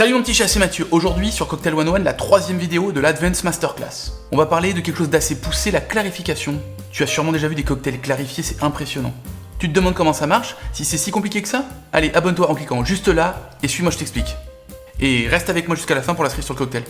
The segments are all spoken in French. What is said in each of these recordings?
Salut mon petit chat, c'est Mathieu. Aujourd'hui sur Cocktail 101, la troisième vidéo de l'Advanced Masterclass. On va parler de quelque chose d'assez poussé, la clarification. Tu as sûrement déjà vu des cocktails clarifiés, c'est impressionnant. Tu te demandes comment ça marche? Si c'est si compliqué que ça? Allez, abonne-toi en cliquant juste là et suis-moi, je t'explique. Et reste avec moi jusqu'à la fin pour la cerise sur le cocktail.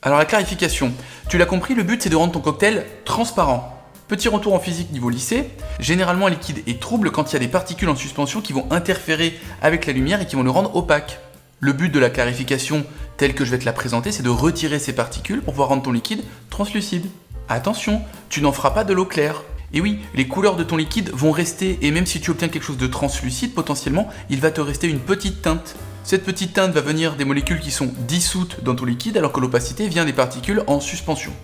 Alors la clarification, tu l'as compris, le but c'est de rendre ton cocktail transparent. Petit retour en physique niveau lycée, généralement un liquide est trouble quand il y a des particules en suspension qui vont interférer avec la lumière et qui vont le rendre opaque. Le but de la clarification telle que je vais te la présenter, c'est de retirer ces particules pour pouvoir rendre ton liquide translucide. Attention, tu n'en feras pas de l'eau claire. Et oui, les couleurs de ton liquide vont rester, et même si tu obtiens quelque chose de translucide, potentiellement, il va te rester une petite teinte. Cette petite teinte va venir des molécules qui sont dissoutes dans ton liquide, alors que l'opacité vient des particules en suspension.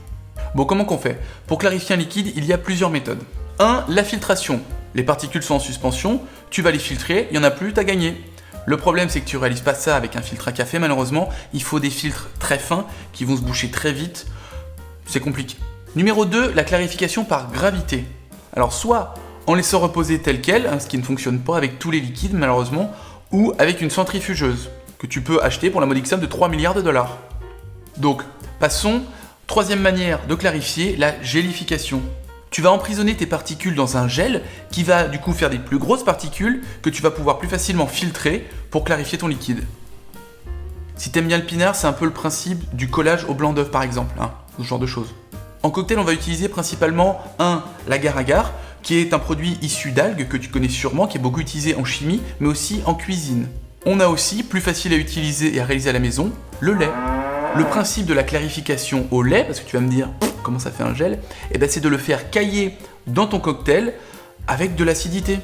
Bon, comment qu'on fait? Pour clarifier un liquide, il y a plusieurs méthodes. 1. La filtration. Les particules sont en suspension, tu vas les filtrer, il n'y en a plus, t'as gagné. Le problème, c'est que tu ne réalises pas ça avec un filtre à café, malheureusement. Il faut des filtres très fins qui vont se boucher très vite. C'est compliqué. Numéro 2, la clarification par gravité. Alors, soit en laissant reposer tel quel, ce qui ne fonctionne pas avec tous les liquides, malheureusement, ou avec une centrifugeuse, que tu peux acheter pour la modique somme de 3 milliards de dollars. Donc, passons. Troisième manière de clarifier, la gélification. Tu vas emprisonner tes particules dans un gel qui va du coup faire des plus grosses particules que tu vas pouvoir plus facilement filtrer pour clarifier ton liquide. Si t'aimes bien le pinard, c'est un peu le principe du collage au blanc d'œuf par exemple, ce genre de choses. En cocktail, on va utiliser principalement l'agar-agar, qui est un produit issu d'algues que tu connais sûrement, qui est beaucoup utilisé en chimie, mais aussi en cuisine. On a aussi, plus facile à utiliser et à réaliser à la maison, le lait. Le principe de la clarification au lait, parce que tu vas me dire comment ça fait un gel, c'est de le faire cailler dans ton cocktail avec de l'acidité.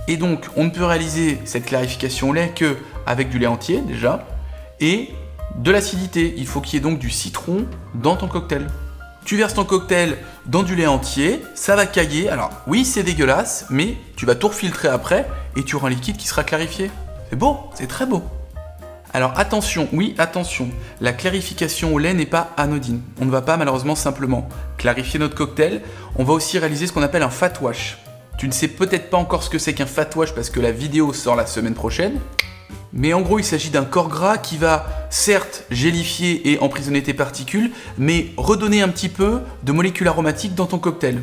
Et donc on ne peut réaliser cette clarification au lait que avec du lait entier déjà, et de l'acidité. Il faut qu'il y ait donc du citron dans ton cocktail. Tu verses ton cocktail dans du lait entier, ça va cailler. Alors oui, c'est dégueulasse, mais tu vas tout refiltrer après et tu auras un liquide qui sera clarifié. C'est beau, c'est très beau. Alors attention, oui attention, la clarification au lait n'est pas anodine. On ne va pas malheureusement simplement clarifier notre cocktail, on va aussi réaliser ce qu'on appelle un fat wash. Tu ne sais peut-être pas encore ce que c'est qu'un fat wash parce que la vidéo sort la semaine prochaine, mais en gros il s'agit d'un corps gras qui va certes gélifier et emprisonner tes particules, mais redonner un petit peu de molécules aromatiques dans ton cocktail.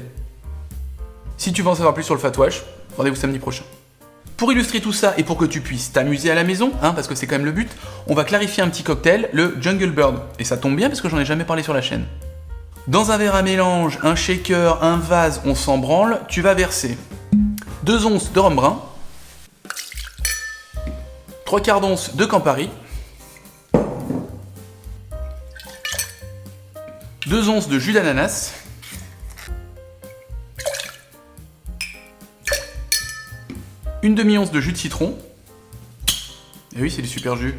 Si tu veux en savoir plus sur le fat wash, rendez-vous samedi prochain. Pour illustrer tout ça et pour que tu puisses t'amuser à la maison, parce que c'est quand même le but, on va clarifier un petit cocktail, le Jungle Bird. Et ça tombe bien parce que j'en ai jamais parlé sur la chaîne. Dans un verre à mélange, un shaker, un vase, on s'en branle, tu vas verser 2 onces de rhum brun, 3/4 d'once de Campari, 2 onces de jus d'ananas, une demi-once de jus de citron. Et oui, c'est du super jus.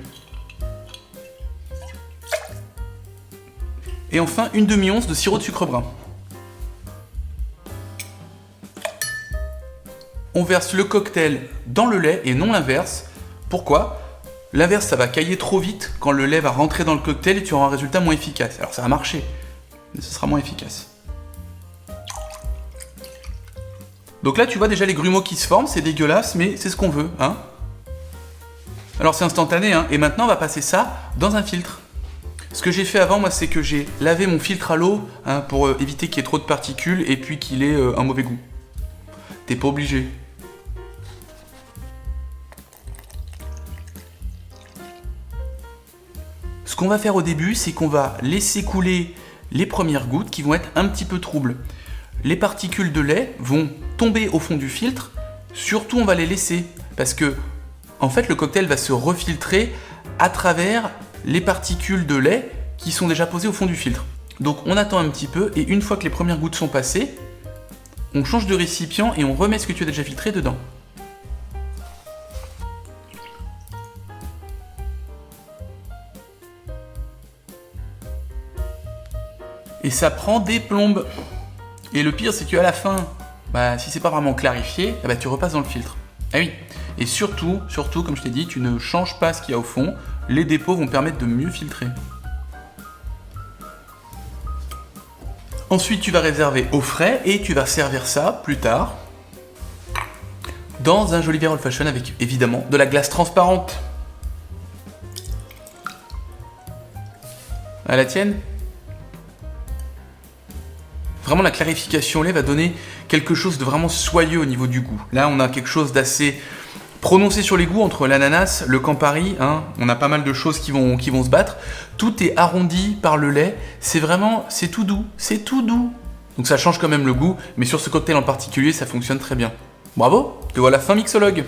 Et enfin, une demi-once de sirop de sucre brun. On verse le cocktail dans le lait et non l'inverse. Pourquoi? L'inverse, ça va cailler trop vite quand le lait va rentrer dans le cocktail et tu auras un résultat moins efficace. Alors ça va marcher, mais ce sera moins efficace. Donc là, tu vois déjà les grumeaux qui se forment, c'est dégueulasse, mais c'est ce qu'on veut, Alors c'est instantané, et maintenant on va passer ça dans un filtre. Ce que j'ai fait avant, moi, c'est que j'ai lavé mon filtre à l'eau pour éviter qu'il y ait trop de particules et puis qu'il ait un mauvais goût. T'es pas obligé. Ce qu'on va faire au début, c'est qu'on va laisser couler les premières gouttes qui vont être un petit peu troubles. Les particules de lait vont tomber au fond du filtre, surtout on va les laisser, parce que en fait le cocktail va se refiltrer à travers les particules de lait qui sont déjà posées au fond du filtre. Donc on attend un petit peu et une fois que les premières gouttes sont passées, on change de récipient et on remet ce que tu as déjà filtré dedans. Et ça prend des plombes. Et le pire, c'est qu'à la fin, si c'est pas vraiment clarifié, tu repasses dans le filtre. Ah oui. Et surtout, comme je t'ai dit, tu ne changes pas ce qu'il y a au fond. Les dépôts vont permettre de mieux filtrer. Ensuite, tu vas réserver au frais et tu vas servir ça plus tard dans un joli verre old fashion avec évidemment de la glace transparente. À la tienne? Vraiment, la clarification au lait va donner quelque chose de vraiment soyeux au niveau du goût. Là, on a quelque chose d'assez prononcé sur les goûts entre l'ananas, le Campari, hein, on a pas mal de choses qui vont se battre. Tout est arrondi par le lait, c'est tout doux, c'est tout doux. Donc ça change quand même le goût, mais sur ce cocktail en particulier, ça fonctionne très bien. Bravo, te voilà fin mixologue.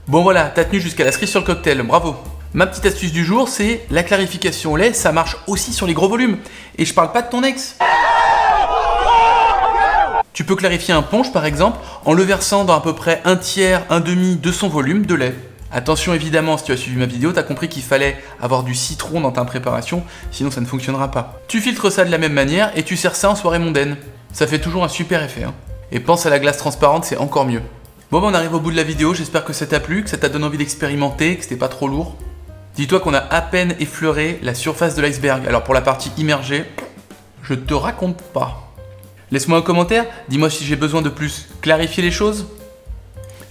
Bon voilà, t'as tenu jusqu'à la cerise sur le cocktail, bravo. Ma petite astuce du jour, c'est la clarification au lait, ça marche aussi sur les gros volumes. Et je parle pas de ton ex. Tu peux clarifier un punch par exemple en le versant dans à peu près un tiers, un demi de son volume de lait. Attention évidemment, si tu as suivi ma vidéo, tu as compris qu'il fallait avoir du citron dans ta préparation, sinon ça ne fonctionnera pas. Tu filtres ça de la même manière et tu sers ça en soirée mondaine. Ça fait toujours un super effet. Hein. Et pense à la glace transparente, c'est encore mieux. Bon on arrive au bout de la vidéo, j'espère que ça t'a plu, que ça t'a donné envie d'expérimenter, que c'était pas trop lourd. Dis-toi qu'on a à peine effleuré la surface de l'iceberg, alors pour la partie immergée, je te raconte pas. Laisse-moi un commentaire, dis-moi si j'ai besoin de plus clarifier les choses.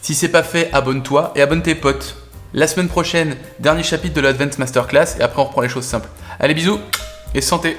Si c'est pas fait, abonne-toi et abonne tes potes. La semaine prochaine, dernier chapitre de l'Advanced Masterclass et après on reprend les choses simples. Allez bisous et santé!